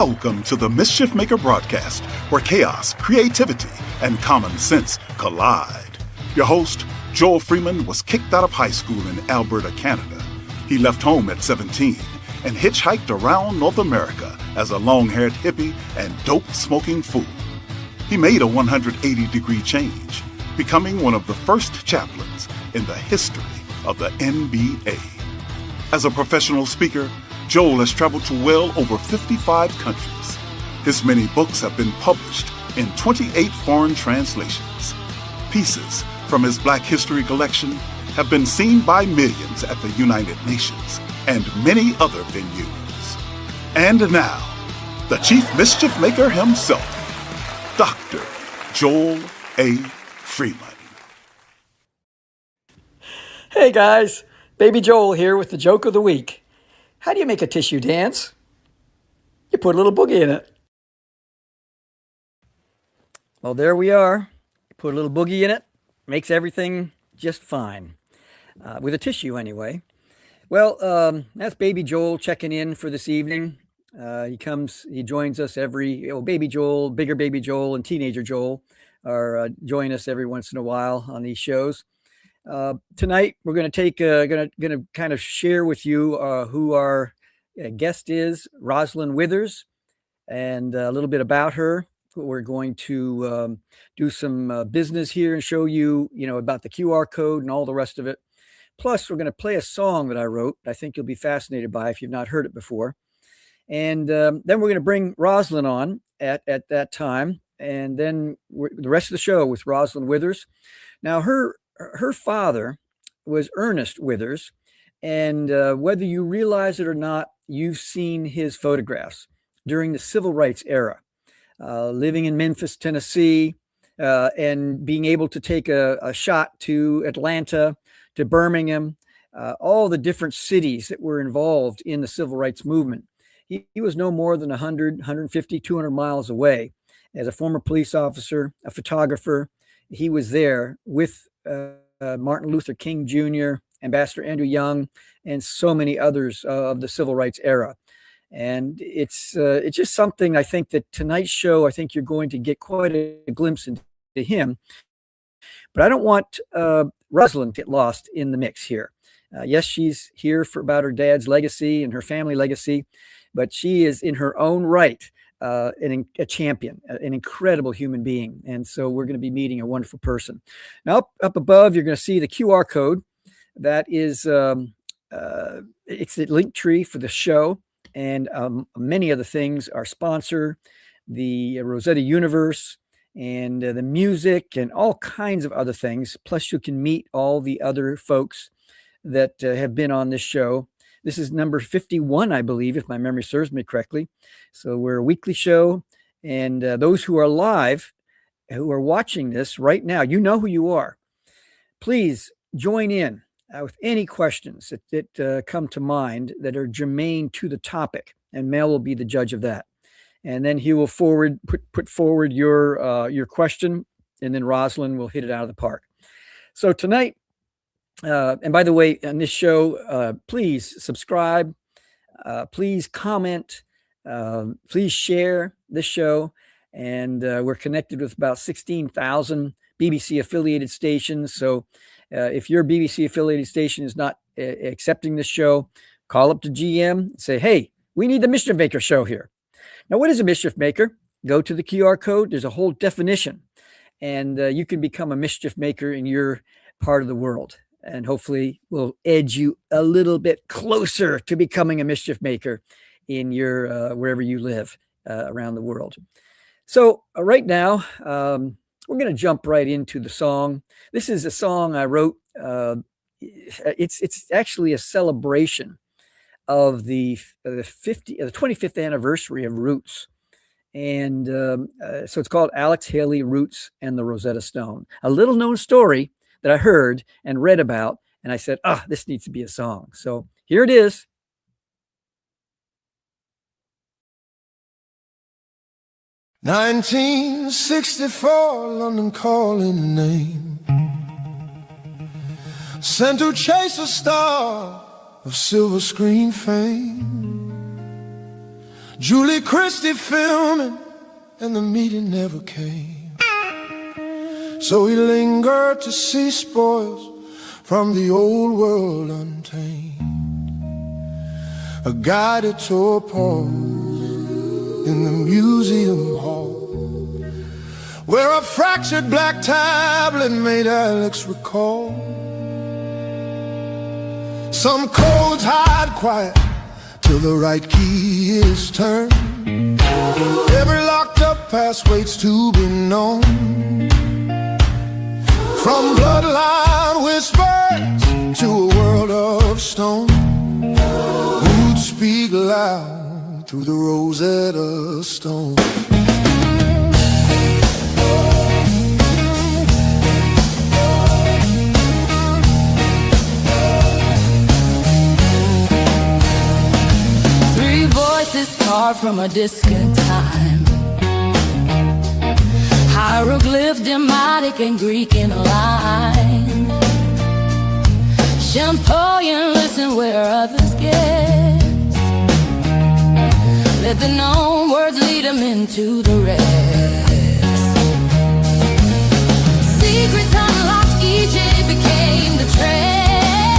Welcome to the Mischief Maker broadcast, where chaos, creativity, and common sense collide. Your host, Joel Freeman, was kicked out of high school in Alberta, Canada. He left home at 17 and hitchhiked around North America as a long-haired hippie and dope-smoking fool. He made a 180-degree change, becoming one of the first chaplains in the history of the NBA. As a professional speaker, Joel has traveled to well over 55 countries. His many books have been published in 28 foreign translations. Pieces from his Black History collection have been seen by millions at the United Nations and many other venues. And now, the Chief Mischief Maker himself, Dr. Joel A. Freeman. Hey guys, Baby Joel here with the joke of the week. How do you make a tissue dance? You put a little boogie in it. Well, there we are. You put a little boogie in it, makes everything just fine. With a tissue anyway. Well, that's Baby Joel checking in for this evening. He joins us Baby Joel, bigger Baby Joel, and teenager Joel are join us every once in a while on these shows. Tonight we're going to kind of share with you who our guest is, Rosalind Withers, and a little bit about her. We're going to do some business here and show you, about the QR code and all the rest of it. Plus, we're going to play a song that I wrote. I think you'll be fascinated by if you've not heard it before. And then we're going to bring Rosalind on at that time, and then the rest of the show with Rosalind Withers. Now, her father was Ernest Withers, and whether you realize it or not, you've seen his photographs during the civil rights era, living in Memphis, Tennessee, and being able to take a shot to Atlanta, to Birmingham, all the different cities that were involved in the civil rights movement. He was no more than 100, 150, 200 miles away. As a former police officer, a photographer, he was there with Martin Luther King Jr., Ambassador Andrew Young, and so many others of the civil rights era. And it's just something I think that tonight's show, I think you're going to get quite a glimpse into him. But I don't want Rosalind to get lost in the mix here. Yes, she's here about her dad's legacy and her family legacy, but she is in her own right a champion, an incredible human being. And so we're going to be meeting a wonderful person. Now, up above, you're going to see the QR code. That is, it's the link tree for the show. And many other things, our sponsor, the Rosetta Universe, and the music, and all kinds of other things. Plus, you can meet all the other folks that have been on this show. This is number 51, I believe, if my memory serves me correctly. So we're a weekly show, and those who are live, who are watching this right now, you know who you are. Please join in with any questions that come to mind that are germane to the topic, and Mel will be the judge of that. And then he will put forward your question, and then Rosalind will hit it out of the park. So tonight, and by the way, on this show, please subscribe, please comment, please share this show. And we're connected with about 16,000 BBC affiliated stations. So if your BBC affiliated station is not accepting this show, call up to GM and say, hey, we need the Mischief Maker show here. Now, what is a Mischief Maker? Go to the QR code. There's a whole definition. And you can become a Mischief Maker in your part of the world. And hopefully we'll edge you a little bit closer to becoming a mischief maker in your wherever you live around the world. So right now, we're going to jump right into the song. This is a song I wrote. It's actually a celebration of the 25th anniversary of Roots. And so it's called Alex Haley, Roots, and the Rosetta Stone. A little known story that I heard and read about, and I said, this needs to be a song. So here it is. "1964, London calling name, sent to chase a star of silver screen fame. Julie Christie filming, and the meeting never came. So he lingered to see spoils from the old world untamed. A guided tour paused in the museum hall, where a fractured black tablet made Alex recall. Some codes hide quiet till the right key is turned. Every locked up past waits to be known. From bloodline whispers to a world of stone, roots speak loud through the Rosetta Stone. 3 voices carved from a distant time, hieroglyph, demotic, and Greek in a line. Champagne, listen where others guess. Let the known words lead them into the rest. Secrets unlocked, Egypt became the trend.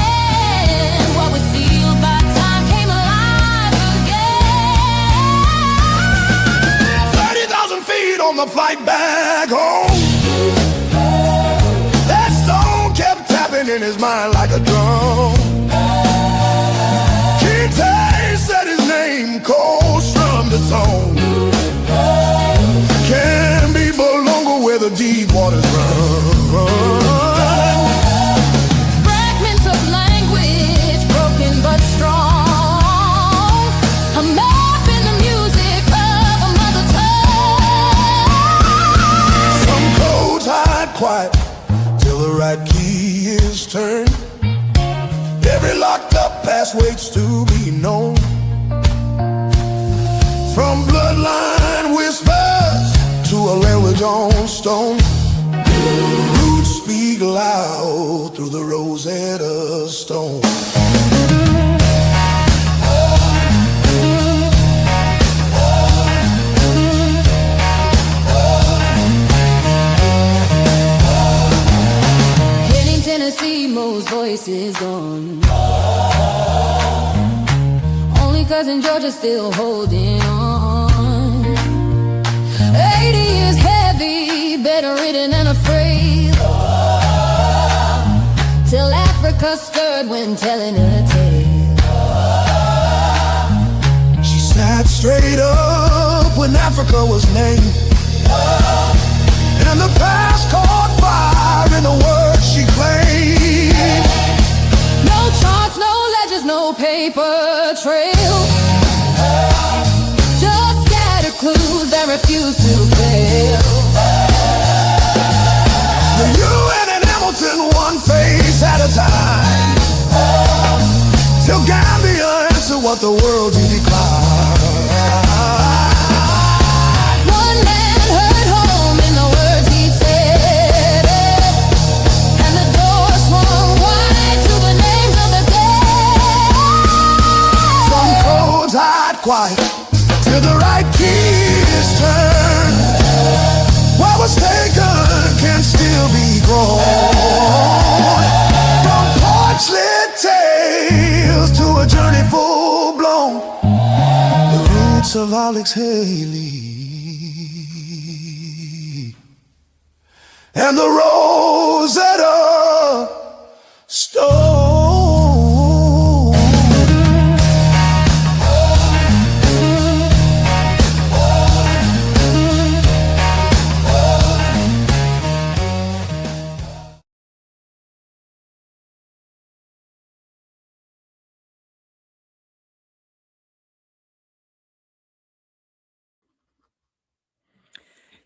What was sealed by time came alive again. 30,000 feet on the flight back home. That stone kept tapping in his mind like a drum. Kinte said his name, cold strummed its own. Can be Bolongo where the deep waters run. Fragments of language, broken but strong. A map in the music of a mother tongue. Some codes hide quiet till the right key is turned. Every locked up past waits to be known. From bloodline whispers to a language on stone, roots speak loud through the Rosetta Stone. Hitting Tennessee, Mo's voice is gone. Only cousin Georgia's still holding on. 80 years heavy, bedridden and afraid. Till Africa stirred when telling her tale. She sat straight up when Africa was named, and the past caught fire in the words she claimed. No charts, no ledgers, no paper trail. Just scattered clues that refuse to fail. The UN and Hamilton, one face at a time, till Gambia answered what the world declined. One man heard home in the words he said, and the door swung wide to the names of the dead. Some codes hide quiet till the right key is turned. What was taken can still be grown. From porch-lit tales to a journey full-blown, the roots of Alex Haley and the Rosetta Stone.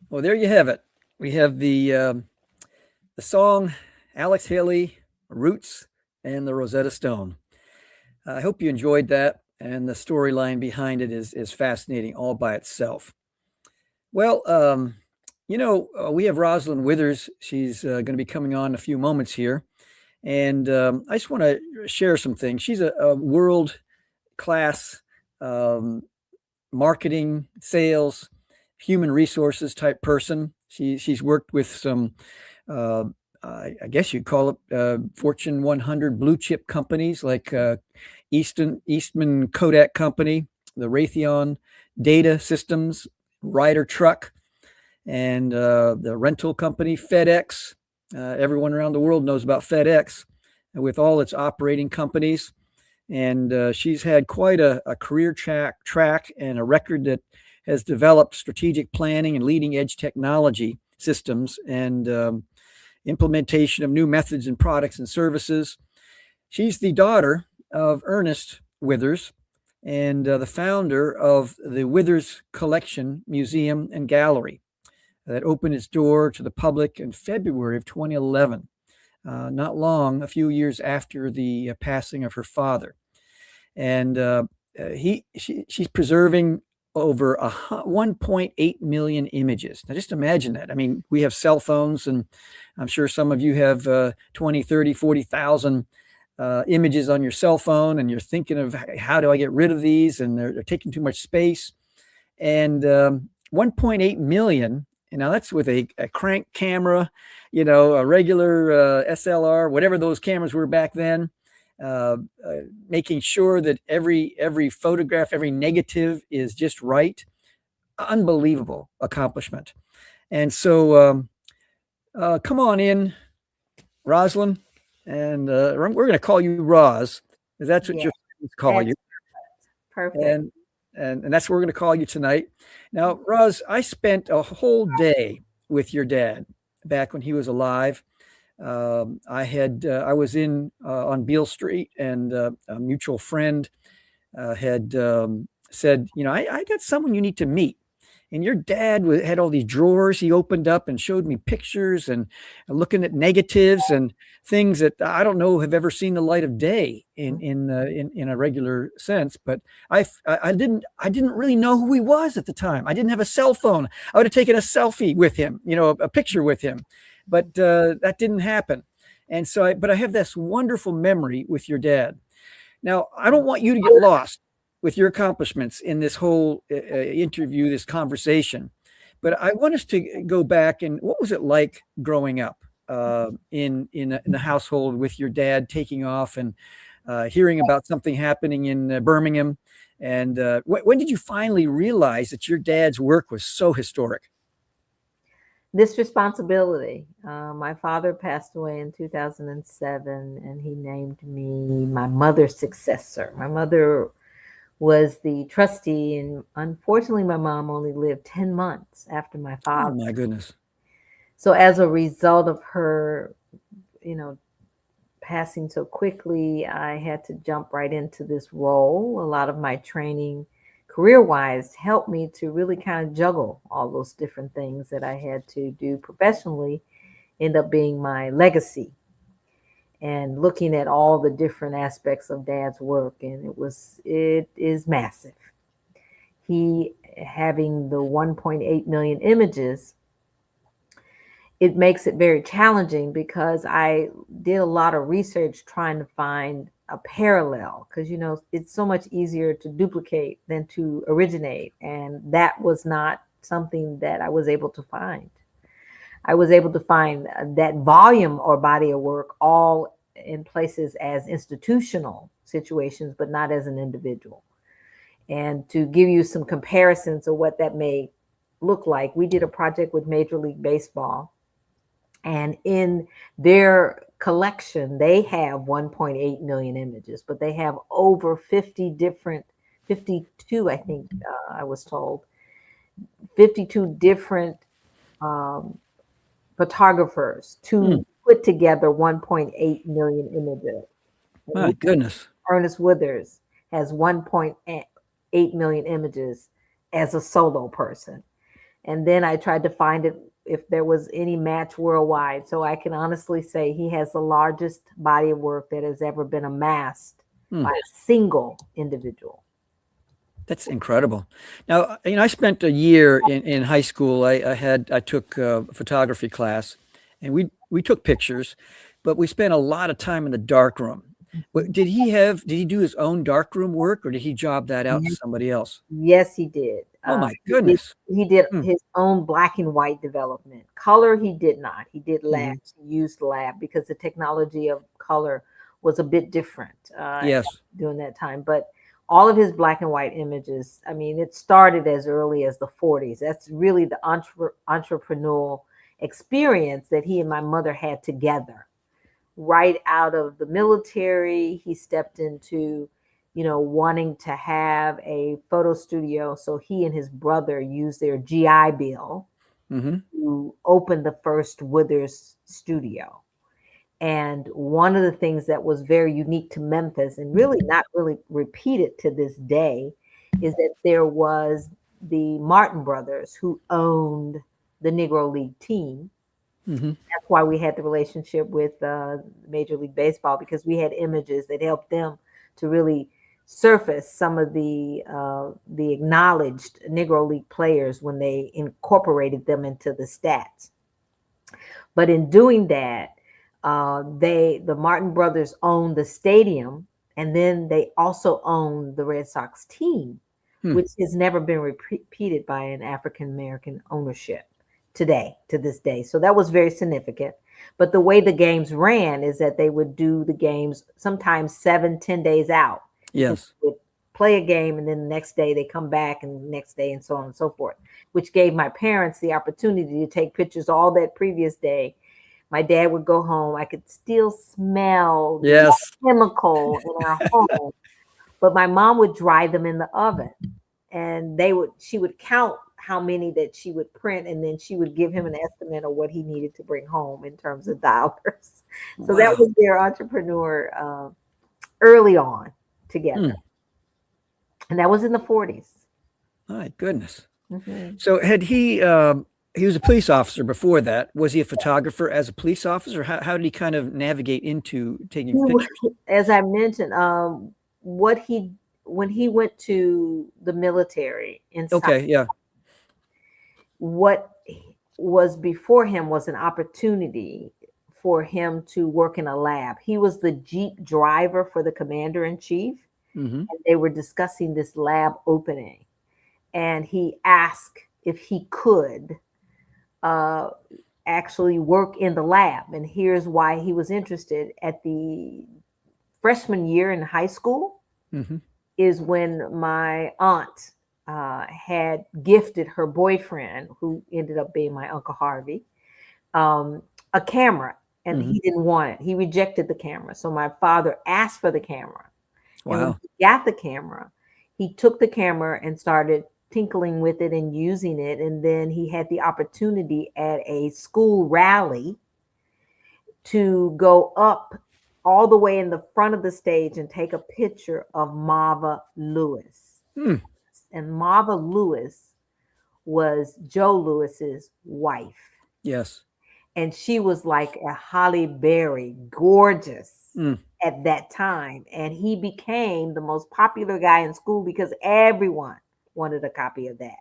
Well, there you have it. We have the song Alex Haley, Roots, and the Rosetta Stone. I hope you enjoyed that, and the storyline behind it is fascinating all by itself. Well, we have Rosalind Withers. She's going to be coming on in a few moments here, and I just want to share some things. She's a world-class marketing, sales, human resources type person. She's worked with some, I guess you'd call it Fortune 100 blue chip companies like Eastman Kodak Company, the Raytheon Data Systems, Ryder Truck, and the rental company FedEx. Everyone around the world knows about FedEx with all its operating companies. And she's had quite a career track and a record that has developed strategic planning and leading edge technology systems and implementation of new methods and products and services. She's the daughter of Ernest Withers and the founder of the Withers Collection Museum and Gallery that opened its door to the public in February of 2011, not long, a few years after the passing of her father. And she's preserving over 1.8 million images. Now, just imagine that. I mean, we have cell phones, and I'm sure some of you have 20, 30, 40,000 images on your cell phone, and you're thinking of how do I get rid of these, and they're taking too much space. And 1.8 million, you know, that's with a crank camera, you know, a regular SLR, whatever those cameras were back then. Making sure that every photograph, every negative is just right. Unbelievable accomplishment. And so come on in, Rosalind, and we're going to call you Roz, because that's what your friends call you. Perfect. And that's what we're going to call you tonight. Now, Roz, I spent a whole day with your dad back when he was alive. I was in on Beale Street, and a mutual friend had said, you know, I got someone you need to meet. And your dad had all these drawers he opened up and showed me pictures and looking at negatives and things that I don't know have ever seen the light of day in a regular sense. But I didn't really know who he was at the time. I didn't have a cell phone. I would have taken a selfie with him, you know, a picture with him. But that didn't happen. And so, but I have this wonderful memory with your dad. Now, I don't want you to get lost with your accomplishments in this whole interview, this conversation. But I want us to go back and what was it like growing up in the household with your dad taking off and hearing about something happening in Birmingham? And when did you finally realize that your dad's work was so historic? This responsibility. My father passed away in 2007, and he named me my mother's successor. My mother was the trustee, and unfortunately, my mom only lived 10 months after my father. Oh, my goodness. So as a result of her, you know, passing so quickly, I had to jump right into this role. A lot of my training career-wise helped me to really kind of juggle all those different things that I had to do professionally, end up being my legacy and looking at all the different aspects of Dad's work. And it is massive. He having the 1.8 million images, it makes it very challenging because I did a lot of research trying to find a parallel, because, you know, it's so much easier to duplicate than to originate. And that was not something that I was able to find. I was able to find that volume or body of work all in places as institutional situations, but not as an individual. And to give you some comparisons of what that may look like, we did a project with Major League Baseball, and in their collection, they have 1.8 million images, but they have over 52, I think I was told, 52 different photographers to put together 1.8 million images. My goodness. Ernest Withers has 1.8 million images as a solo person. And then I tried to find it if there was any match worldwide. So I can honestly say he has the largest body of work that has ever been amassed by a single individual. That's incredible. Now, you know, I spent a year in high school. I took a photography class, and we took pictures, but we spent a lot of time in the dark room. Did he do his own darkroom work, or did he job that out to somebody else? Yes, he did. Oh my goodness. He did Hmm. his own black and white development. Color, he did not. He did labs. He used lab because the technology of color was a bit different Yes. during that time. But all of his black and white images, I mean, it started as early as the 40s. That's really the entrepreneurial experience that he and my mother had together. Right out of the military, he stepped into, wanting to have a photo studio. So he and his brother used their GI Bill Mm-hmm. to open the first Withers studio. And one of the things that was very unique to Memphis and really not really repeated to this day is that there was the Martin brothers who owned the Negro League team. Mm-hmm. That's why we had the relationship with Major League Baseball, because we had images that helped them to really surface some of the acknowledged Negro League players when they incorporated them into the stats. But in doing that, the Martin brothers owned the stadium, and then they also owned the Red Sox team, which has never been repeated by an African American ownership to this day. So that was very significant. But the way the games ran is that they would do the games sometimes 7-10 days out. Yes. They would play a game, and then the next day they come back, and the next day, and so on and so forth, which gave my parents the opportunity to take pictures all that previous day. My dad would go home. I could still smell the chemical in our home, but my mom would dry them in the oven, and she would count how many that she would print, and then she would give him an estimate of what he needed to bring home in terms of dollars. So that was their entrepreneur early on together. And that was in the 40s. My goodness. Mm-hmm. So had he was a police officer before that. Was he a photographer as a police officer? How did he kind of navigate into taking pictures? As I mentioned, when he went to the military in what was before him was an opportunity for him to work in a lab. He was the Jeep driver for the commander-in-chief, and they were discussing this lab opening. And he asked if he could actually work in the lab. And here's why he was interested. At the freshman year in high school is when my aunt had gifted her boyfriend, who ended up being my Uncle Harvey, a camera, and he didn't want it. He rejected the camera. So my father asked for the camera. Wow. And when he got the camera, he took the camera and started tinkling with it and using it. And then he had the opportunity at a school rally to go up all the way in the front of the stage and take a picture of Marva Lewis. And Marva Lewis was Joe Lewis's wife. Yes. And she was like a Halle Berry, gorgeous at that time. And he became the most popular guy in school because everyone wanted a copy of that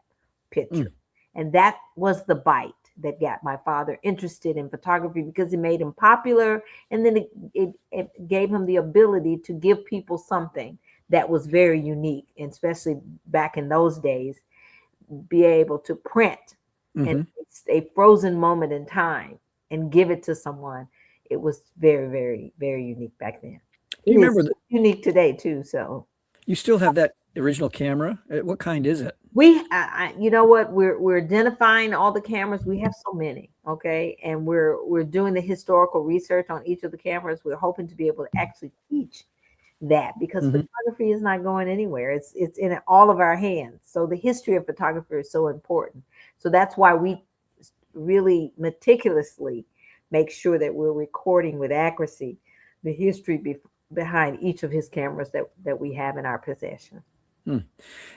picture. And that was the bite that got my father interested in photography, because it made him popular. And then it gave him the ability to give people something that was very unique, and especially back in those days, be able to print and a frozen moment in time and give it to someone. It was very, very, very unique back then. You remember unique today too. So you still have that original camera? What kind is it? We, you know what? We're identifying all the cameras. We have so many, okay, and we're doing the historical research on each of the cameras. We're hoping to be able to actually teach that, because photography is not going anywhere. It's in all of our hands. So the history of photography is so important. So that's why we really meticulously make sure that we're recording with accuracy the history behind each of his cameras that we have in our possession.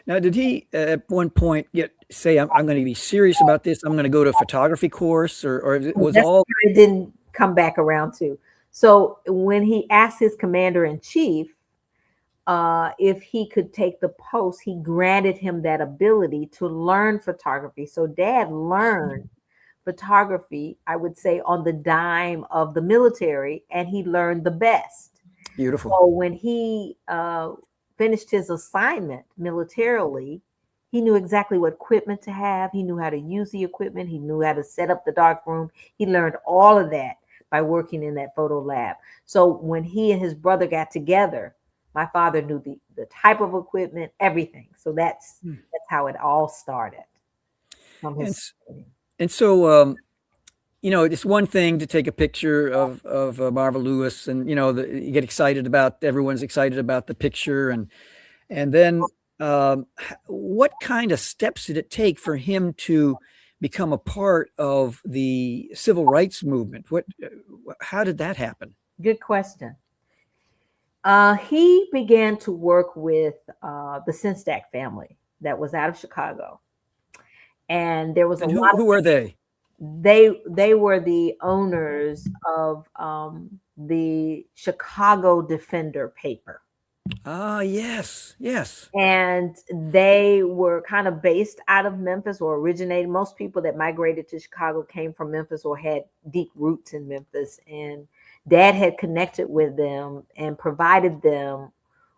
Now, did he at one point say, I'm going to be serious about this, I'm going to go to a photography course, or it was all? It didn't come back around to. So when he asked his commander-in-chief if he could take the post, he granted him that ability to learn photography. So Dad learned photography, I would say, on the dime of the military, and he learned the best. Beautiful. So when he finished his assignment militarily, he knew exactly what equipment to have. He knew how to use the equipment. He knew how to set up the dark room. He learned all of that by working in that photo lab. So when he and his brother got together, my father knew the type of equipment, everything. So that's how it all started from And, his. and so, it's one thing to take a picture of Marva Lewis, and you get excited about, everyone's excited about the picture, and then what kind of steps did it take for him to become a part of the civil rights movement? How did that happen? Good question. He began to work with the Sinstack family that was out of Chicago, and there was a And lot who are they? They were the owners of the Chicago Defender paper. Ah, yes, yes. And they were kind of based out of Memphis, or originated. Most people that migrated to Chicago came from Memphis or had deep roots in Memphis. And Dad had connected with them and provided them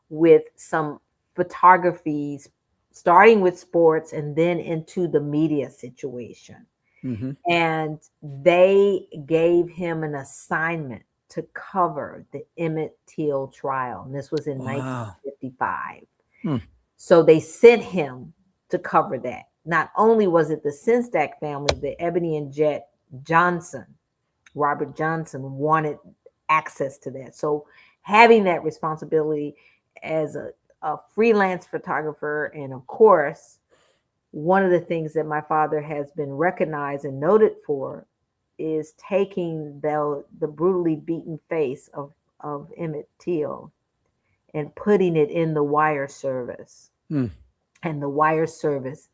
with some photographies, starting with sports and then into the media situation. Mm-hmm. And they gave him an assignment to cover the Emmett Till trial. And this was in 1955. So they sent him to cover that. Not only was it the Sinstack family, the Ebony and Jet Johnson, Robert Johnson, wanted access to that. So having that responsibility as a freelance photographer, and of course, one of the things that my father has been recognized and noted for is taking the brutally beaten face of Emmett Till and putting it in the wire service. And the wire service,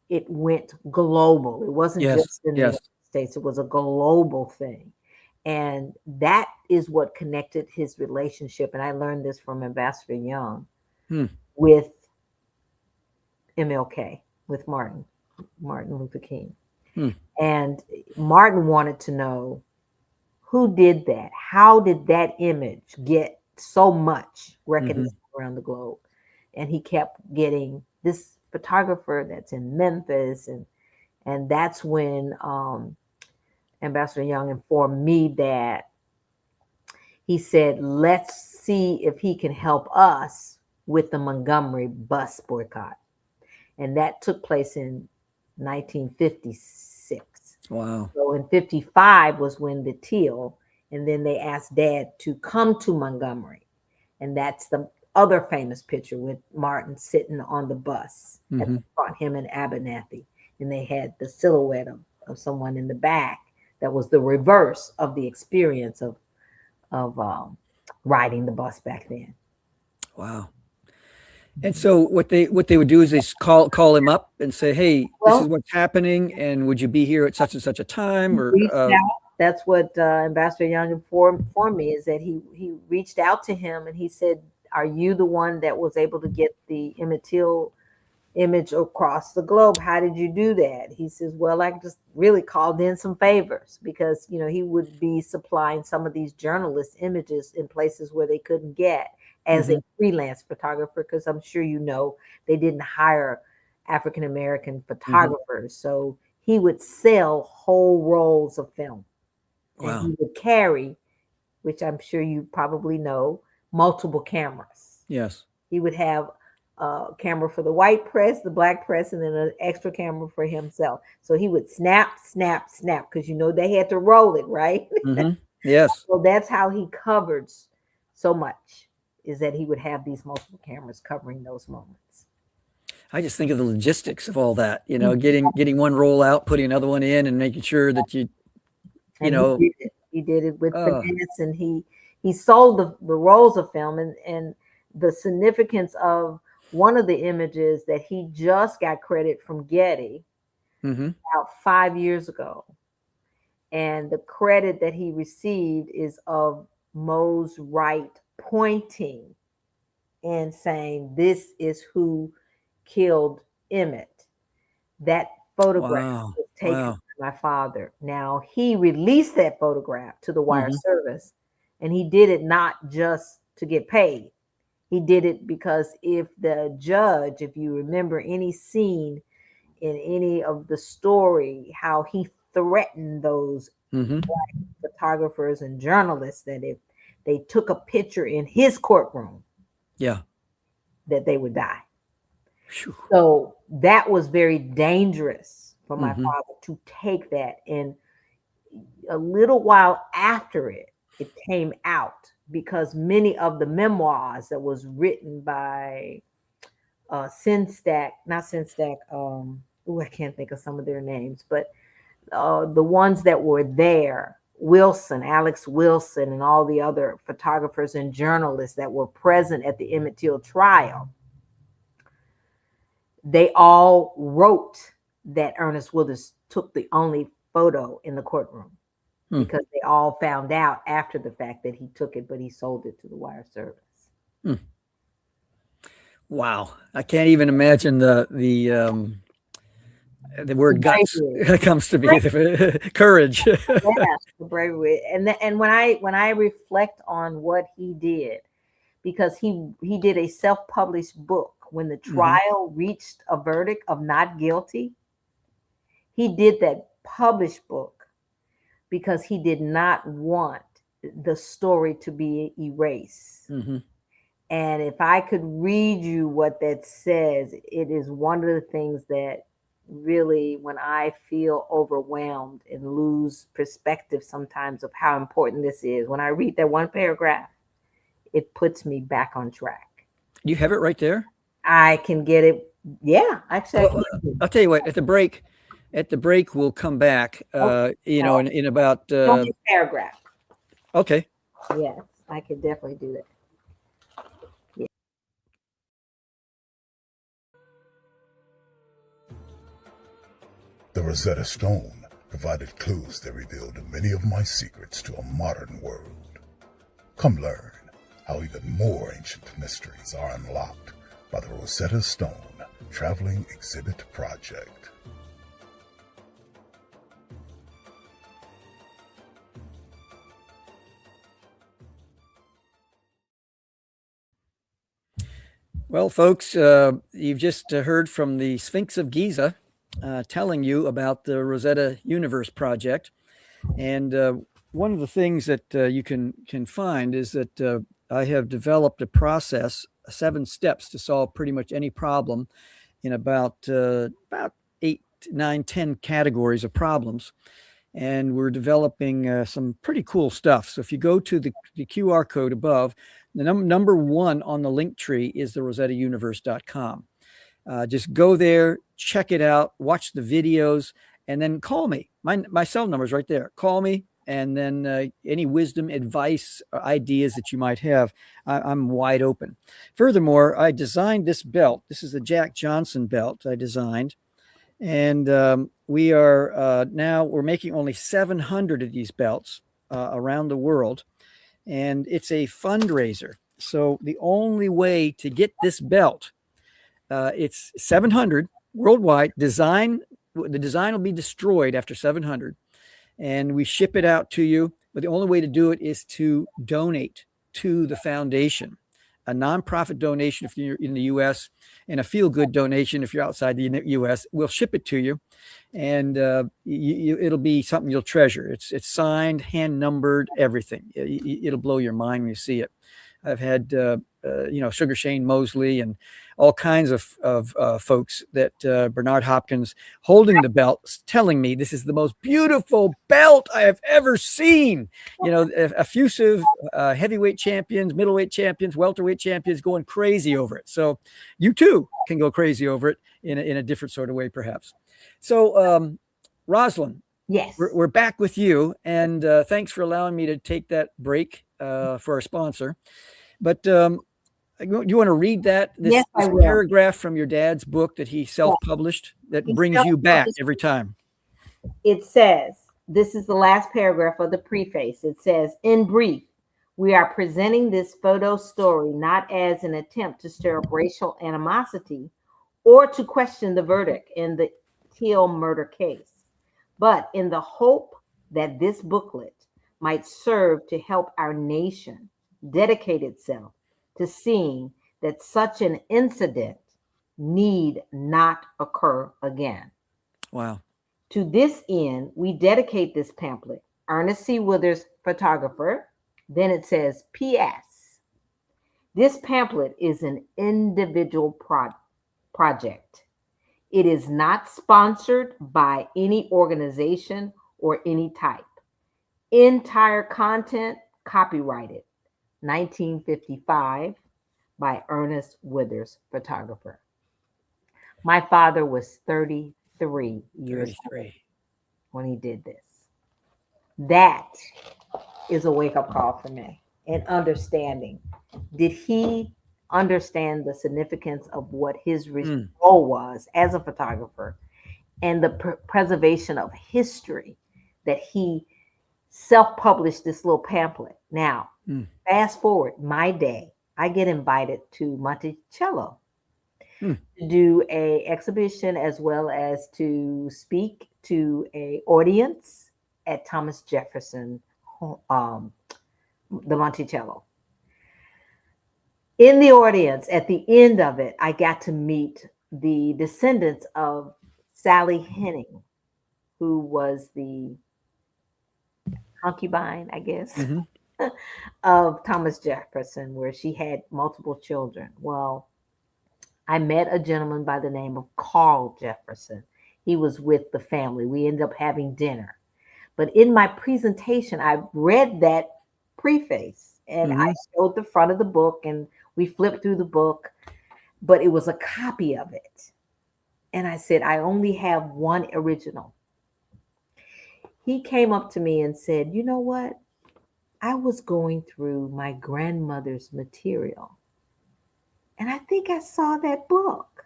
it went global. It wasn't just in the United States. It was a global thing. And that is what connected his relationship. And I learned this from Ambassador Young with MLK, with Martin Luther King. And Martin wanted to know, who did that? How did that image get so much recognition around the globe? And he kept getting this photographer that's in Memphis. And that's when Ambassador Young informed me that he said, let's see if he can help us with the Montgomery bus boycott. And that took place in 1956. Wow. So in 55 was when the Till, and then they asked Dad to come to Montgomery. And that's the other famous picture with Martin sitting on the bus at the front, him and Abernathy. And they had the silhouette of someone in the back that was the reverse of the experience of riding the bus back then. Wow. And so what they would do is they call him up and say, hey, this is what's happening, and would you be here at such and such a time? Or that's what Ambassador Young informed me, is that he reached out to him and he said, are you the one that was able to get the Emmett Till image across the globe? How did you do that? He says, well, I just really called in some favors, because he would be supplying some of these journalists images in places where they couldn't get as a freelance photographer, because I'm sure they didn't hire African-American photographers. So he would sell whole rolls of film. Wow. And he would carry, which I'm sure you probably know, multiple cameras. Yes. He would have a camera for the white press, the black press, and then an extra camera for himself. So he would snap, because they had to roll it, right? Yes. So that's how he covered so much, is that he would have these multiple cameras covering those moments. I just think of the logistics of all that, getting one roll out, putting another one in, and making sure that he did it with finesse, and he sold the rolls of film, and the significance of one of the images that he just got credit from Getty about 5 years ago. And the credit that he received is of Mose Wright pointing and saying, this is who killed Emmett. That photograph was taken by my father. Now, he released that photograph to the wire service, and he did it not just to get paid. He did it because if the judge, if you remember any scene in any of the story, how he threatened those Black photographers and journalists that if they took a picture in his courtroom, that they would die. Whew. So that was very dangerous for my father to take that. And a little while after it came out, because many of the memoirs that was written by I can't think of some of their names, but the ones that were there, Alex Wilson, and all the other photographers and journalists that were present at the Emmett Till trial, they all wrote that Ernest Withers took the only photo in the courtroom because they all found out after the fact that he took it, but he sold it to the wire service. Wow. I can't even imagine the word guts comes to me. Courage. Yes, the bravery. And when I reflect on what he did, because he did a self-published book when the trial reached a verdict of not guilty, he did that published book because he did not want the story to be erased. And if I could read you what that says, it is one of the things that really, when I feel overwhelmed and lose perspective sometimes of how important this is, when I read that one paragraph, it puts me back on track. You have it right there? I can get it. Yeah, actually. Well, I'll tell you what, at the break, we'll come back, in about... paragraph. Okay. Yes, I could definitely do that. The Rosetta Stone provided clues that revealed many of my secrets to a modern world. Come learn how even more ancient mysteries are unlocked by the Rosetta Stone Traveling Exhibit Project. Well, folks, you've just heard from the Sphinx of Giza telling you about the Rosetta Universe Project. And one of the things that you can find is that I have developed a process, 7 steps to solve pretty much any problem in about 8, 9, 10 categories of problems. And we're developing some pretty cool stuff. So if you go to the QR code above, the number 1 on the link tree is the rosettauniverse.com. Just go there, check it out, watch the videos, and then call me. My cell number is right there. Call me, and then any wisdom, advice, or ideas that you might have, I'm wide open. Furthermore, I designed this belt. This is the Jack Johnson belt I designed. And we're making only 700 of these belts around the world. And it's a fundraiser. So the only way to get this belt, it's 700 worldwide. The design will be destroyed after 700. And we ship it out to you. But the only way to do it is to donate to the foundation. A nonprofit donation if you're in the U.S. and a feel-good donation if you're outside the U.S. We'll ship it to you, and it'll be something you'll treasure. It's signed, hand-numbered, everything. It'll blow your mind when you see it. I've had Sugar Shane Mosley and all kinds of folks that Bernard Hopkins holding the belt, telling me this is the most beautiful belt I have ever seen. Effusive heavyweight champions, middleweight champions, welterweight champions going crazy over it. So you too can go crazy over it in a different sort of way, perhaps. So Rosalind, yes, we're back with you, and thanks for allowing me to take that break for our sponsor. But you want to read this paragraph from your dad's book that he self-published that brings you back every time? It says, this is the last paragraph of the preface. It says, in brief, we are presenting this photo story not as an attempt to stir up racial animosity or to question the verdict in the Till murder case, but in the hope that this booklet might serve to help our nation dedicate itself to seeing that such an incident need not occur again. Wow. To this end, we dedicate this pamphlet, Ernest C. Withers, photographer. Then it says, P.S. This pamphlet is an individual project. It is not sponsored by any organization or any type. Entire content copyrighted 1955 by Ernest Withers, photographer. My father was 33 years old 33. when he did this. That is a wake-up call for me and understanding. Did he understand the significance of what his role was as a photographer and the preservation of history that he self-published this little pamphlet? Now, fast forward my day, I get invited to Monticello to do a exhibition as well as to speak to a audience at Thomas Jefferson, the Monticello. In the audience, at the end of it, I got to meet the descendants of Sally Henning, who was the concubine, I guess, of Thomas Jefferson, where she had multiple children. Well, I met a gentleman by the name of Carl Jefferson. He was with the family. We ended up having dinner. But in my presentation, I read that preface and I showed the front of the book and we flipped through the book, but it was a copy of it. And I said, I only have one original. He came up to me and said, you know what? I was going through my grandmother's material and I think I saw that book.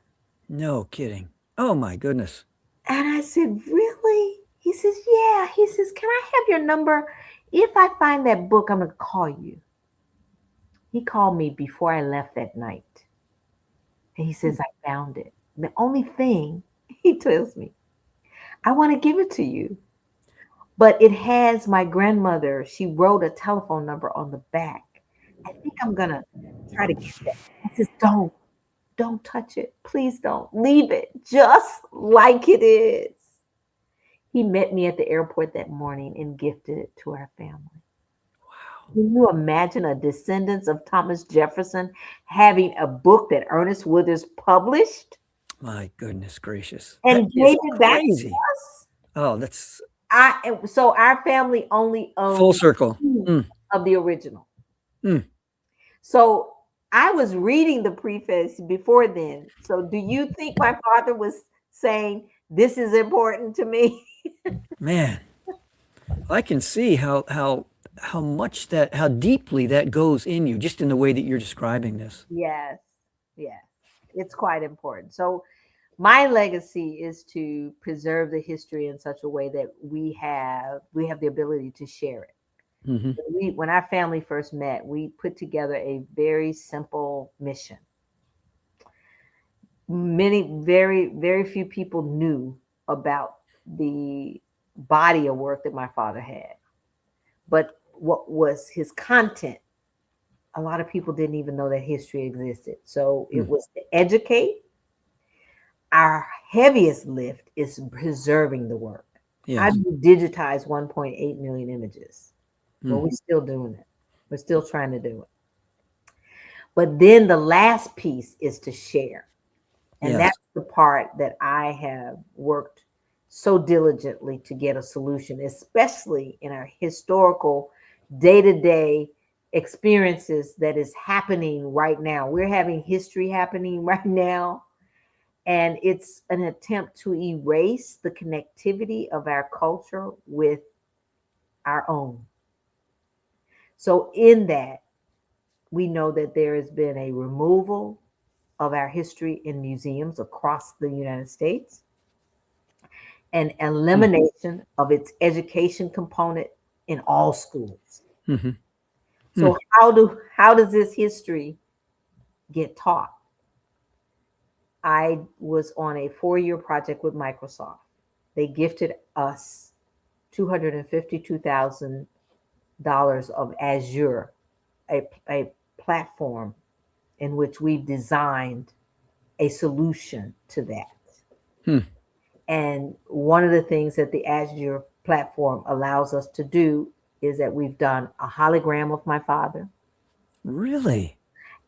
No kidding. Oh my goodness. And I said, really? He says, yeah. He says, can I have your number? If I find that book, I'm going to call you. He called me before I left that night. And he says, I found it. The only thing, he tells me, I want to give it to you. But it has my grandmother. She wrote a telephone number on the back. I think I'm going to try to get that. He says, don't touch it. Please don't. Leave it just like it is. He met me at the airport that morning and gifted it to our family. Wow. Can you imagine a descendants of Thomas Jefferson having a book that Ernest Withers published? My goodness gracious. And gave it back to us? Oh, that's... So our family only owns full circle of the original. So I was reading the preface before then. So do you think my father was saying, this is important to me? Man, I can see how much that, how deeply that goes in you, just in the way that you're describing this. Yes. It's quite important. So my legacy is to preserve the history in such a way that we have the ability to share it. When our family first met, we put together a very simple mission. Very few people knew about the body of work that my father had. But what was his content? A lot of people didn't even know that history existed. So it was to educate. Our heaviest lift is preserving the work. Yes. I digitized 1.8 million images. But we're still doing it. We're still trying to do it. But then the last piece is to share. And that's the part that I have worked so diligently to get a solution, especially in our historical day-to-day experiences that is happening right now. We're having history happening right now. And it's an attempt to erase the connectivity of our culture with our own. So in that, we know that there has been a removal of our history in museums across the United States, an elimination of its education component in all schools. So how does this history get taught? I was on a 4-year project with Microsoft. They gifted us $252,000 of Azure a platform in which we've designed a solution to that. And one of the things that the Azure platform allows us to do is that we've done a hologram of my father. Really?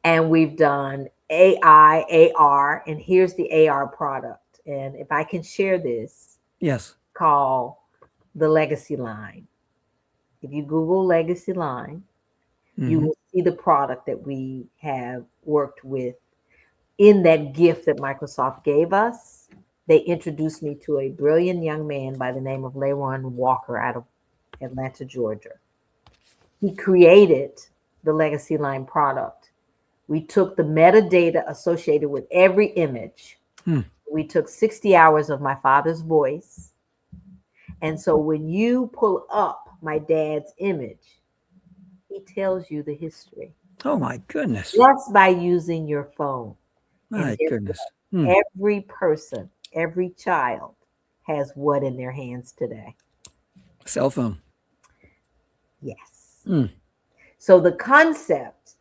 And we've done AI, AR, and here's the AR product. And if I can share this, Yes. call the Legacy Line. If you Google Legacy Line, you will see the product that we have worked with. In that gift that Microsoft gave us, they introduced me to a brilliant young man by the name of Leron Walker out of Atlanta, Georgia. He created the Legacy Line product. We took the metadata associated with every image. We took 60 hours of my father's voice. And so when you pull up my dad's image, he tells you the history. Oh, my goodness. Just by using your phone. My goodness. Every person, every child has what in their hands today? Cell phone. Yes. So the concept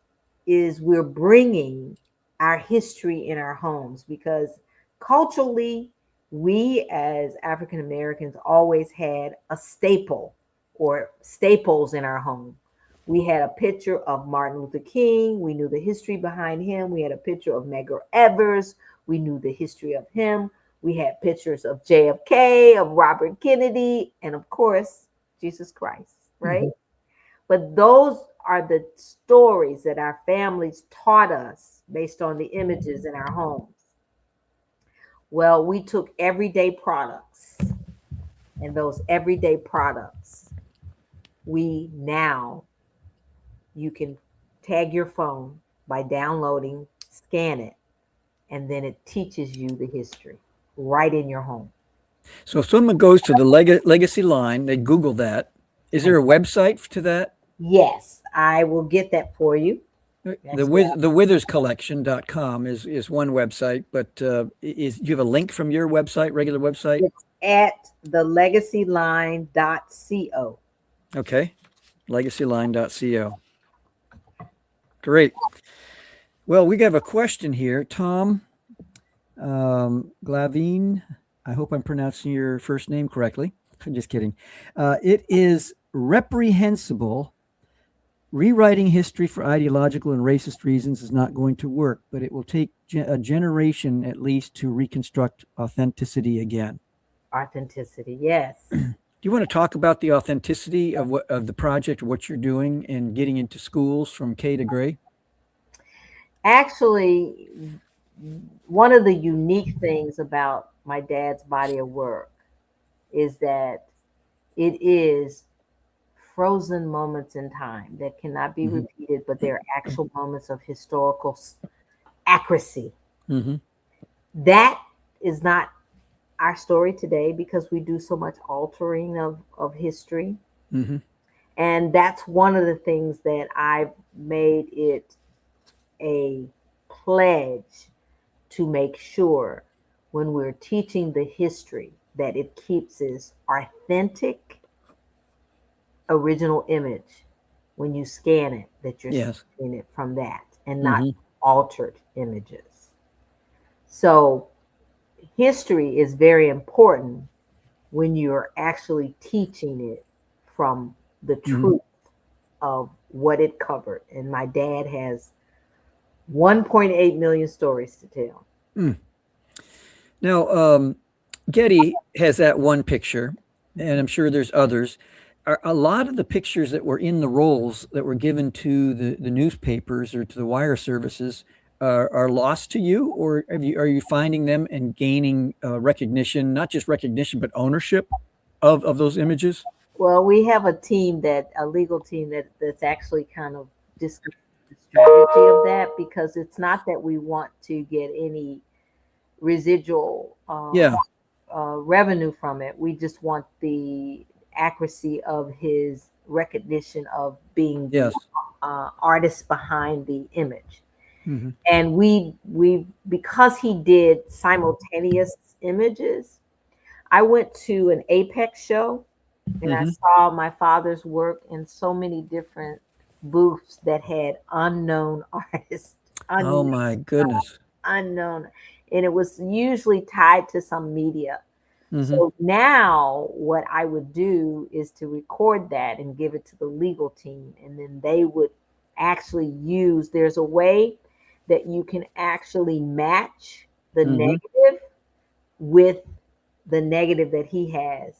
is we're bringing our history in our homes because culturally, we as African Americans always had a staple or staples in our home. We had a picture of Martin Luther King. We knew the history behind him. We had a picture of Medgar Evers. We knew the history of him. We had pictures of JFK, of Robert Kennedy, and of course, Jesus Christ, right? But those are the stories that our families taught us based on the images in our homes. Well, we took everyday products, and those everyday products, you can tag your phone by downloading, scan it, and then it teaches you the history right in your home. So if someone goes to the Legacy Line, they Google that. Is there a website to that? Yes, I will get that for you. The witherscollection.com is one website, but do you have a link from your website, regular website? It's at thelegacyline.co. Okay. Legacyline.co. Great. Well, we have a question here. Tom Glavine. I hope I'm pronouncing your first name correctly. I'm just kidding. It is reprehensible. Rewriting history for ideological and racist reasons is not going to work, but it will take a generation at least to reconstruct authenticity again. Authenticity, yes. Do you want to talk about the authenticity of the project, what you're doing, and getting into schools from K to Gray? Actually, one of the unique things about my dad's body of work is that it is frozen moments in time that cannot be repeated, but they're actual moments of historical accuracy. That is not our story today because we do so much altering of history. And that's one of the things that I've made it a pledge to make sure when we're teaching the history that it keeps its authentic original image when you scan it, that you're seeing it from that and not altered images. So history is very important when you're actually teaching it from the truth of what it covered. And my dad has 1.8 million stories to tell. Now, Getty has that one picture, and I'm sure there's others. A lot of the pictures that were in the rolls that were given to the newspapers or to the wire services are lost to you, or are you finding them and gaining recognition, not just recognition, but ownership of those images? Well, we have a legal team that's actually kind of discussing the strategy of that, because it's not that we want to get any residual revenue from it. We just want the accuracy of his recognition of being the artist behind the image. And we because he did simultaneous images, I went to an Apex show and I saw my father's work in so many different booths that had unknown artists, Oh unknown, my goodness. unknown, and it was usually tied to some media. Hmm. So now what I would do is to record that and give it to the legal team, and then they would actually use, there's a way that you can actually match the Hmm. negative with the negative that he has,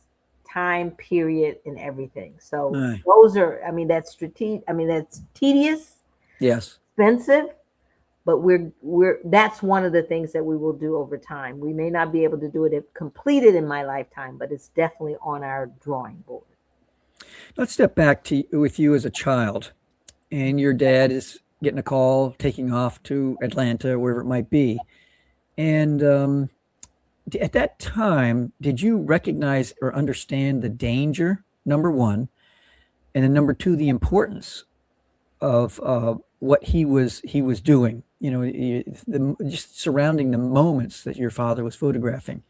time period and everything. So Right. those are, I mean, that's strategic. I mean, that's tedious, Yes. expensive, but we're that's one of the things that we will do over time. We may not be able to do it completed in my lifetime, but it's definitely on our drawing board. Let's step back to with you as a child, and your dad is getting a call, taking off to Atlanta, wherever it might be. And at that time, did you recognize or understand the danger, number one, and then number two, the importance of what he was doing? Just surrounding the moments that your father was photographing.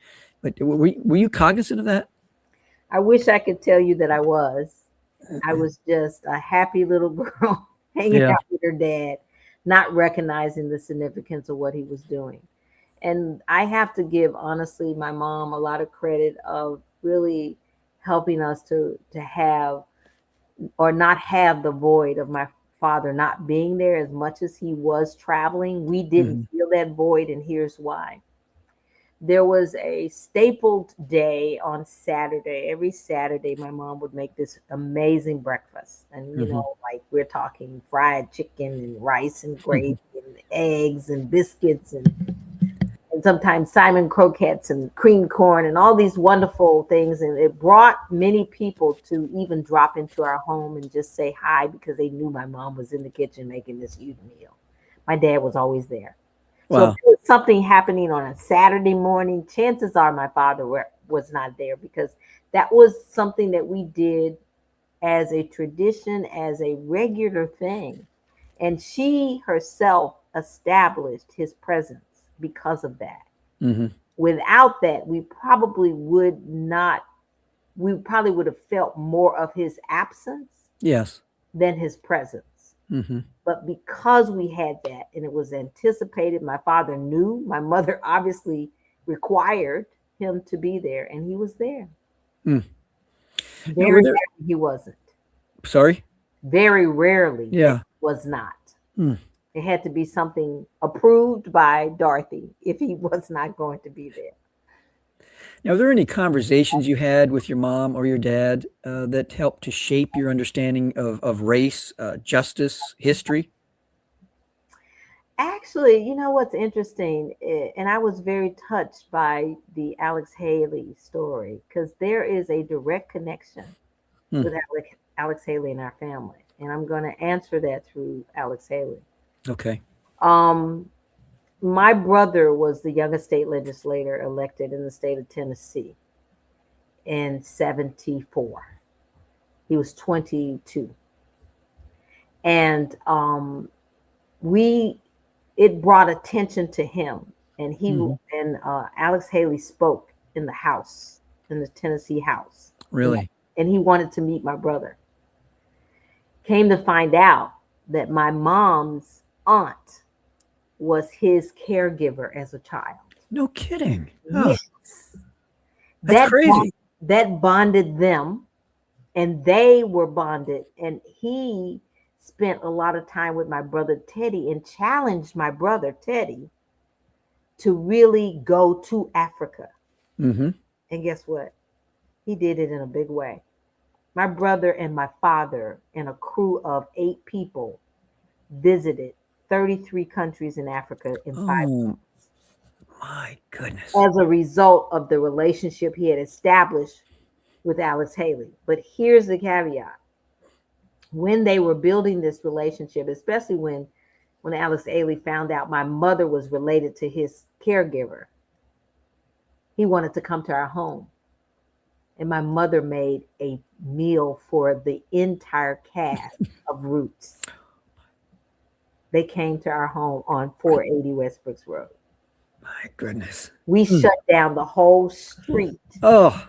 But were you cognizant of that? I wish I could tell you that I was. I was just a happy little girl hanging Yeah. out with her dad, not recognizing the significance of what he was doing. And I have to give honestly my mom a lot of credit of really helping us to have or not have the void of my father not being there as much as he was traveling. We didn't Hmm. feel that void, and here's why. There was a stapled day on Saturday. Every Saturday, my mom would make this amazing breakfast. And, Hmm. like we're talking fried chicken and rice and gravy and eggs and biscuits and sometimes Simon croquettes and cream corn and all these wonderful things. And it brought many people to even drop into our home and just say hi because they knew my mom was in the kitchen making this huge meal. My dad was always there. So if Wow. there was something happening on a Saturday morning, chances are my father was not there because that was something that we did as a tradition, as a regular thing. And she herself established his presence because of that. Hmm. Without that, we probably would have felt more of his absence Yes. than his presence. Hmm. But because we had that and it was anticipated, my father knew, my mother obviously required him to be there, and he was there. Mm. Now, Very were there? rarely he wasn't. Sorry. Very rarely that Yeah. he was not. Mm. It had to be something approved by Dorothy if he was not going to be there. Now, are there any conversations you had with your mom or your dad that helped to shape your understanding of race, justice, history? Actually, you know what's interesting, and I was very touched by the Alex Haley story because there is a direct connection Hmm. with Alex Haley and our family, and I'm going to answer that through Alex Haley. Okay. Um, my brother was the youngest state legislator elected in the state of Tennessee in '74. He was 22, and we it brought attention to him, and Hmm. Alex Haley spoke in the House, in the Tennessee House, Really? and he wanted to meet my brother. Came to find out that my mom's aunt was his caregiver as a child. No kidding. Oh, Yes, that's that crazy. that bonded them, and they were bonded, and he spent a lot of time with my brother Teddy and challenged my brother Teddy to really go to Africa. Hmm. And guess what? He did it in a big way. My brother and my father and a crew of 8 people visited 33 countries in Africa in 5 months Oh my goodness. as a result of the relationship he had established with Alex Haley. But here's the caveat. When they were building this relationship, especially when Alex Haley found out my mother was related to his caregiver, he wanted to come to our home. And my mother made a meal for the entire cast of Roots. They came to our home on 480 West Brooks Road. My goodness. We shut down the whole street. Oh,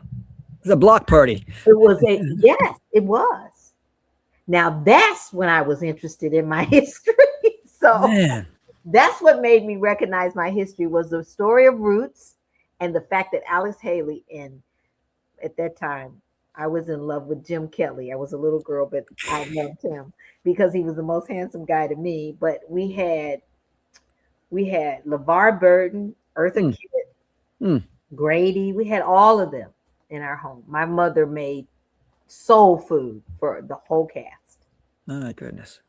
it's a block party. It was yes, it was. Now that's when I was interested in my history. So Man. that's what made me recognize my history, was the story of roots and the fact that Alex Haley, and at that time, I was in love with Jim Kelly. I was a little girl, but I loved him because he was the most handsome guy to me. But we had LeVar Burton, Eartha Mm. Kitt, Mm. Grady. We had all of them in our home. My mother made soul food for the whole cast. My goodness.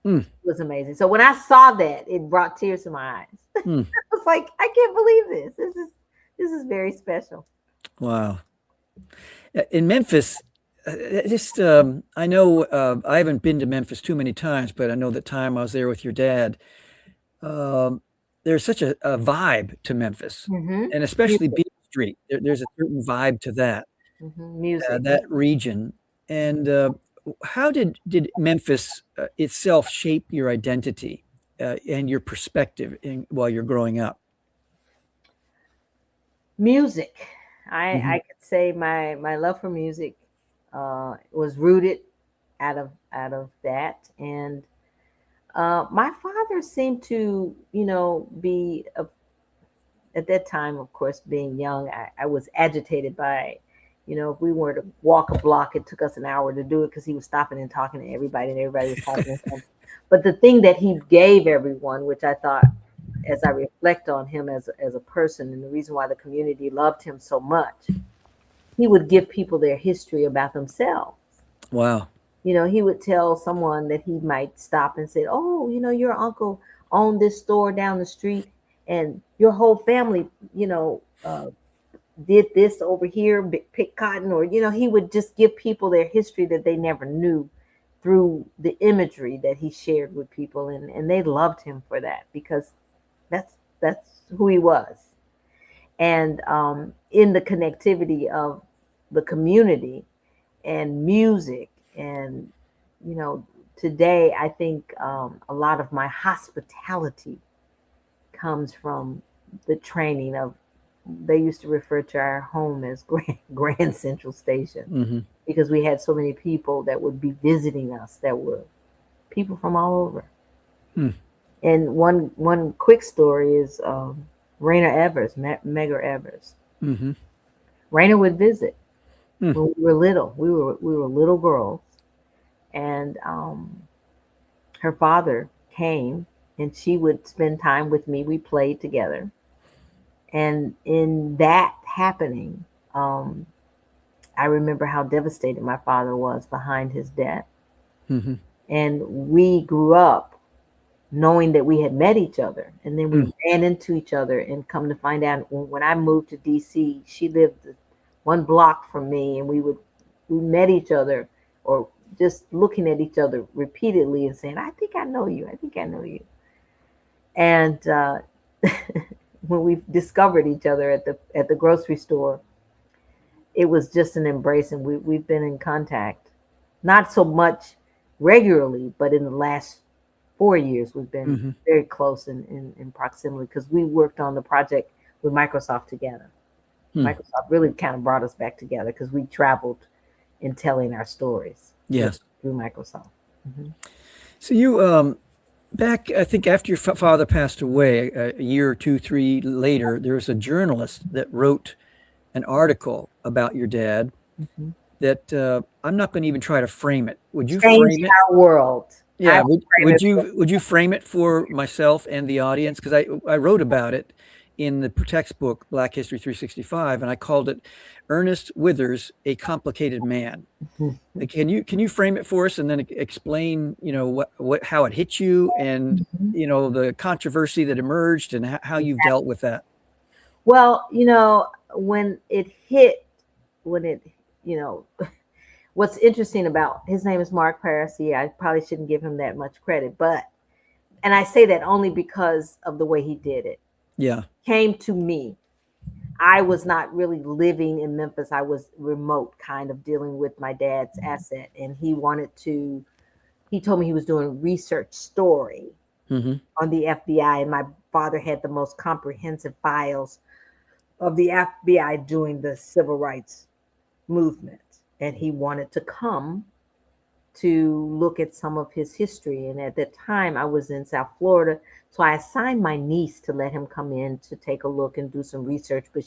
It was amazing. So when I saw that, it brought tears to my eyes. I was like, I can't believe this. This is very special. Wow. In Memphis, I know I haven't been to Memphis too many times, but I know the time I was there with your dad, there's such a vibe to Memphis, and especially Music. Beale Street. There's a certain vibe to Music. that region. And how did Memphis itself shape your identity and your perspective while you're growing up? Music. I could say my love for music was rooted out of that. And my father seemed to, be at that time, of course, being young, I was agitated by, if we were to walk a block, it took us an hour to do it because he was stopping and talking to everybody, and everybody was talking to him. But the thing that he gave everyone, which I thought, as I reflect on him as a person, and the reason why the community loved him so much, he would give people their history about themselves. Wow. He would tell someone that he might stop and say, oh, your uncle owned this store down the street, and your whole family, did this over here, pick cotton, or, he would just give people their history that they never knew through the imagery that he shared with people. And they loved him for that, because that's who he was. And in the connectivity of the community and music, and today I think a lot of my hospitality comes from the training of, they used to refer to our home as Grand Central Station, because we had so many people that would be visiting us that were people from all over. And one quick story is Raina Evers, Megger Evers. Raina would visit when we were little. We were little girls, and her father came, and she would spend time with me. We played together, and in that happening, I remember how devastated my father was behind his death, and we grew up knowing that we had met each other, and then we ran into each other, and come to find out, when I moved to DC, she lived 1 block from me, and we met each other, or just looking at each other repeatedly and saying, I think I know you. I think I know you. And when we discovered each other at the grocery store, it was just an embrace, and we've been in contact, not so much regularly, but in the last 4 years, we've been very close in proximity, because we worked on the project with Microsoft together. Microsoft really kind of brought us back together, because we traveled in telling our stories. Yes. Through Microsoft. So you, back, I think after your father passed away, a year or 2, 3 later, there was a journalist that wrote an article about your dad that I'm not going to even try to frame it. Would you frame it? Our world. Yeah. Would you frame it for myself and the audience? Because I wrote about it in the textbook Black History 365, and I called it Ernest Withers, A Complicated Man. Can you frame it for us, and then explain, how it hit you, and the controversy that emerged, and how you've dealt with that? Well, when it hit, what's interesting about, his name is Mark Parisi. I probably shouldn't give him that much credit, and I say that only because of the way he did it. Yeah. Came to me. I was not really living in Memphis. I was remote, kind of dealing with my dad's asset. And he told me he was doing a research story on the FBI. And my father had the most comprehensive files of the FBI during the civil rights movement. And he wanted to come to look at some of his history. And at that time, I was in South Florida. So I assigned my niece to let him come in to take a look and do some research. But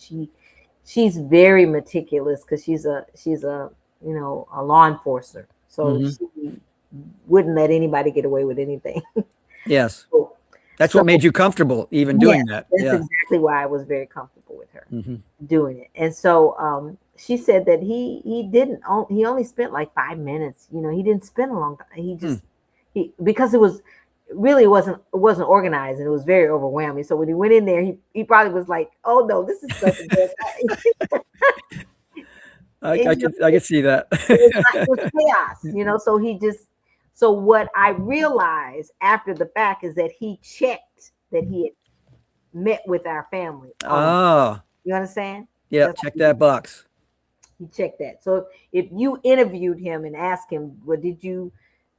she's very meticulous because she's a a law enforcer. So she wouldn't let anybody get away with anything. Yes. That's what made you comfortable even doing that. That's exactly why I was very comfortable with her doing it. And so she said that he only spent like 5 minutes. He didn't spend a long time. He just because it wasn't organized and it was very overwhelming. So when he went in there, he probably was like, "Oh no, this is such a good." I could see that. It was chaos, So what I realized after the fact is that he checked that he had met with our family. You understand? Yeah, check that box. He checked that. So if you interviewed him and asked him, well, did you,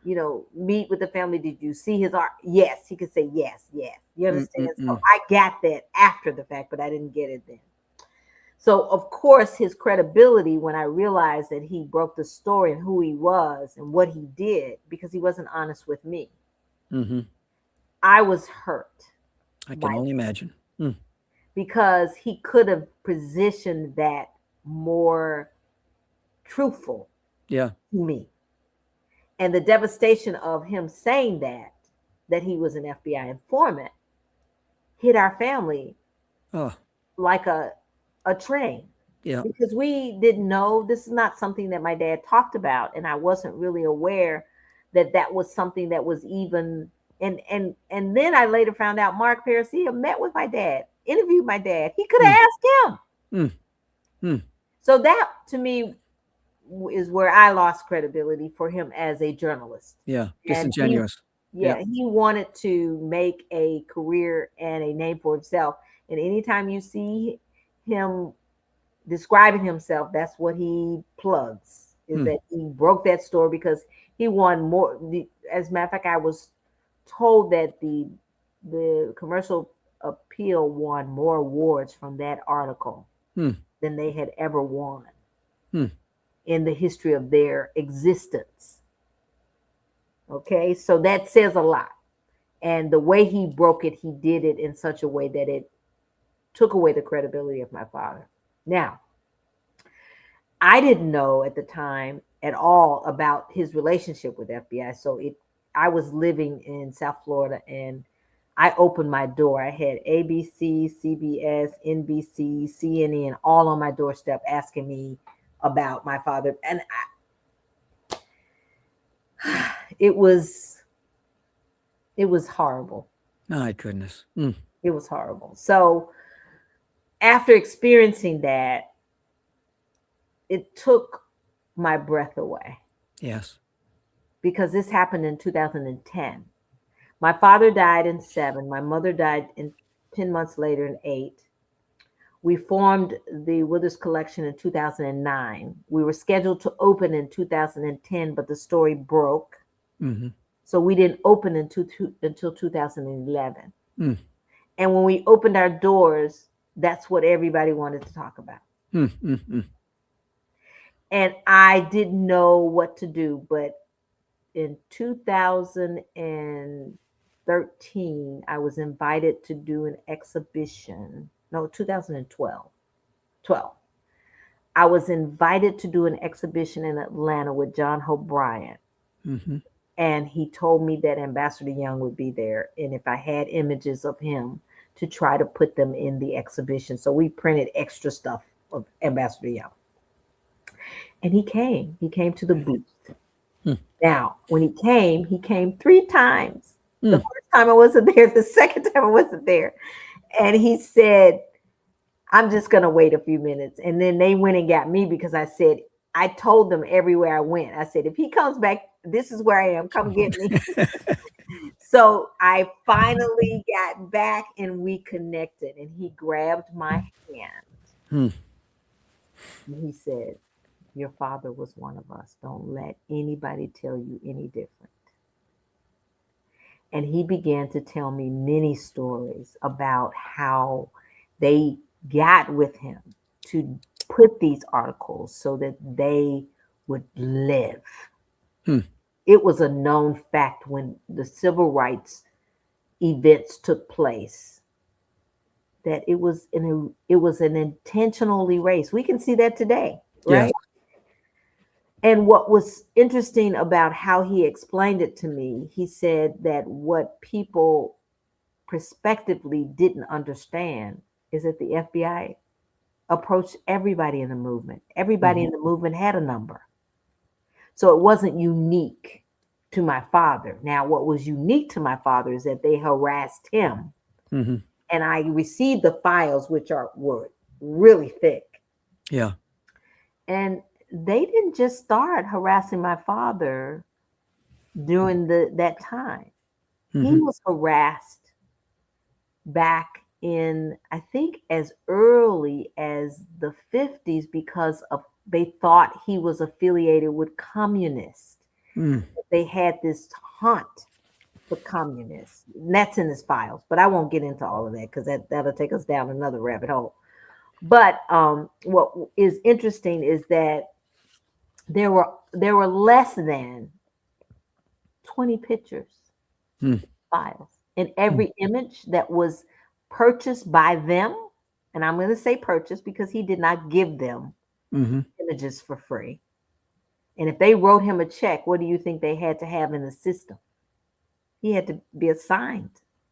meet with the family? Did you see his art? Yes, he could say yes. You understand? So I got that after the fact, but I didn't get it then. So, of course, his credibility, when I realized that he broke the story and who he was and what he did, because he wasn't honest with me, I was hurt. I can only imagine. Because he could have positioned that more truthful to me. And the devastation of him saying that he was an FBI informant, hit our family like a train. Yeah. Because we didn't know, this is not something that my dad talked about, and I wasn't really aware that was something that was even and then I later found out Mark Parisia met with my dad, interviewed my dad. He could have asked him. So that to me is where I lost credibility for him as a journalist. Yeah, disingenuous. He wanted to make a career and a name for himself. And anytime you see him describing himself, that's what he plugs, is that he broke that story because he won more. As a matter of fact, I was told that the Commercial Appeal won more awards from that article than they had ever won in the history of their existence. Okay, so that says a lot. And the way he broke it, he did it in such a way that it took away the credibility of my father. Now, I didn't know at the time at all about his relationship with FBI. So I was living in South Florida and I opened my door. I had ABC, CBS, NBC, CNN, all on my doorstep asking me about my father. And it was horrible. My goodness. It was horrible. So after experiencing that, it took my breath away. Yes. Because this happened in 2010. My father died in 7. My mother died in 10 months later in 8. We formed the Withers Collection in 2009. We were scheduled to open in 2010, but the story broke. So we didn't open until 2011. And when we opened our doors, that's what everybody wanted to talk about. And I didn't know what to do, but in 2013, I was invited to do an exhibition. No, 2012. I was invited to do an exhibition in Atlanta with John Hope Bryant. And he told me that Ambassador Young would be there. And if I had images of him, to try to put them in the exhibition. So we printed extra stuff of Ambassador Young. And he came to the booth. Now, when he came 3 times. The first time I wasn't there, the second time I wasn't there. And he said, I'm just going to wait a few minutes. And then they went and got me because I told them everywhere I went. I said, if he comes back, this is where I am. Come get me. So I finally got back and we connected. And he grabbed my hand. And he said, your father was one of us. Don't let anybody tell you any different. And he began to tell me many stories about how they got with him to put these articles so that they would live. It it was a known fact when the civil rights events took place that it was an intentional erase. We can see that today, right? Yeah. And what was interesting about how he explained it to me, he said that what people prospectively didn't understand is that the FBI approached everybody in the movement. Everybody in the movement had a number. So it wasn't unique to my father. Now, what was unique to my father is that they harassed him. And I received the files, which were really thick. Yeah. And they didn't just start harassing my father during that time. He was harassed back in, I think, as early as the 50s because they thought he was affiliated with communists. They had this hunt for communists. And that's in his files, but I won't get into all of that because that'll take us down another rabbit hole. But what is interesting is that there were less than 20 pictures, files, and every image that was purchased by them. And I'm going to say purchased because he did not give them images for free. And if they wrote him a check, what do you think they had to have in the system? He had to be assigned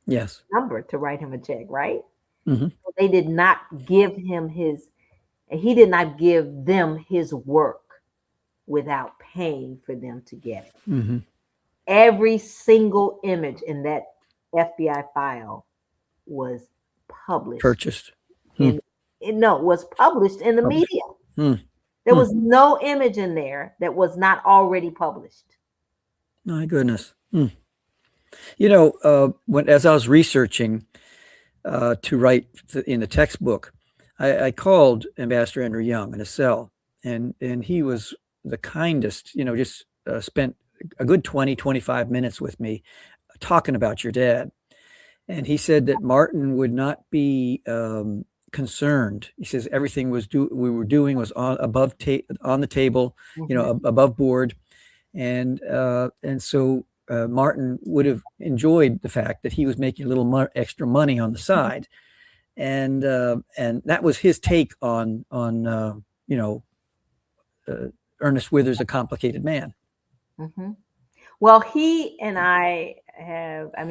a number to write him a check, right? So they did not give him he did not give them his work without paying for them to get it. Every single image in that FBI file was published. Purchased. Was published in the media. There was no image in there that was not already published. My goodness. You know, as I was researching to write in the textbook, I called Ambassador Andrew Young in a cell, and he was the kindest, you know, just spent a good 25 minutes with me talking about your dad. And he said that Martin would not be concerned. He says everything we were doing was on the table, you know, above board. And so Martin would have enjoyed the fact that he was making a little extra money on the side. And that was his take on you know, Ernest Withers, A Complicated Man. Well, he and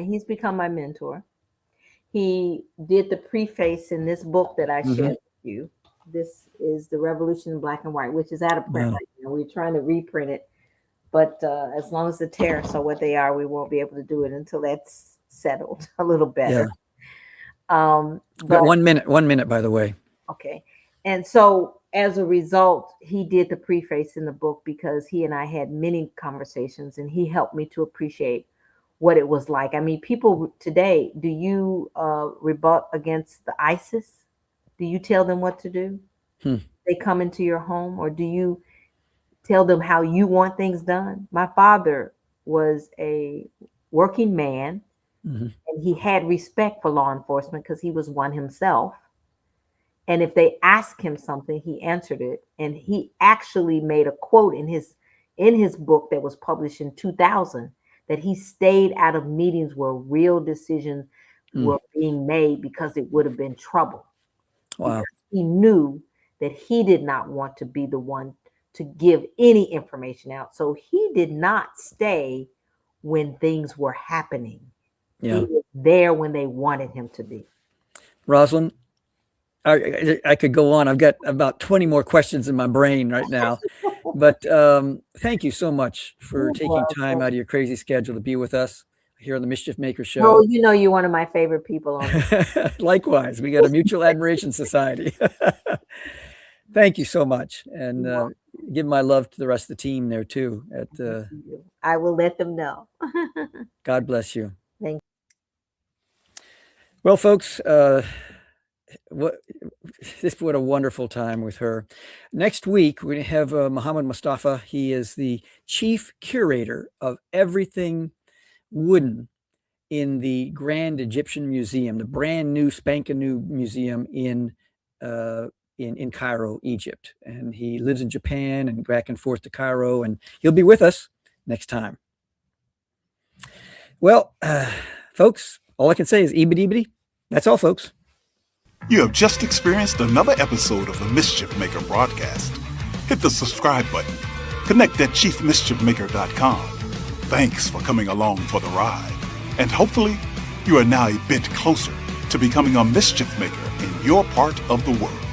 he's become my mentor. He did the preface in this book that I shared with you. This is The Revolution in Black and White, which is out of print right now. We're trying to reprint it. But as long as the tariffs are what they are, we won't be able to do it until that's settled a little better. But 1 minute, by the way. Okay. And so as a result, he did the preface in the book because he and I had many conversations and he helped me to appreciate what it was like. I mean, people today, do you rebut against the ISIS? Do you tell them what to do? They come into your home, or do you tell them how you want things done? My father was a working man and he had respect for law enforcement because he was one himself. And if they asked him something, he answered it. And he actually made a quote in his book that was published in 2000 that he stayed out of meetings where real decisions were being made because it would have been trouble. Wow. He knew that he did not want to be the one to give any information out. So he did not stay when things were happening. He was there when they wanted him to be. Rosalind, I could go on. I've got about 20 more questions in my brain right now. But thank you so much for taking time out of your crazy schedule to be with us here on the Mischief Maker Show. Oh, you know, you're one of my favorite people on this. Likewise, we got a mutual admiration society. Thank you so much. And give my love to the rest of the team there too. I will let them know. God bless you. Thank you. Well, folks, what a wonderful time with her. Next week, we're going to have Muhammad Mustafa. He is the chief curator of everything wooden in the Grand Egyptian Museum, the brand new spanking new museum in Cairo, Egypt. And he lives in Japan and back and forth to Cairo, and he'll be with us next time. Well, folks, all I can say is eebity. That's all, folks. You have just experienced another episode of the Mischief Maker broadcast. Hit the subscribe button. Connect at chiefmischiefmaker.com. Thanks for coming along for the ride. And hopefully, you are now a bit closer to becoming a mischief maker in your part of the world.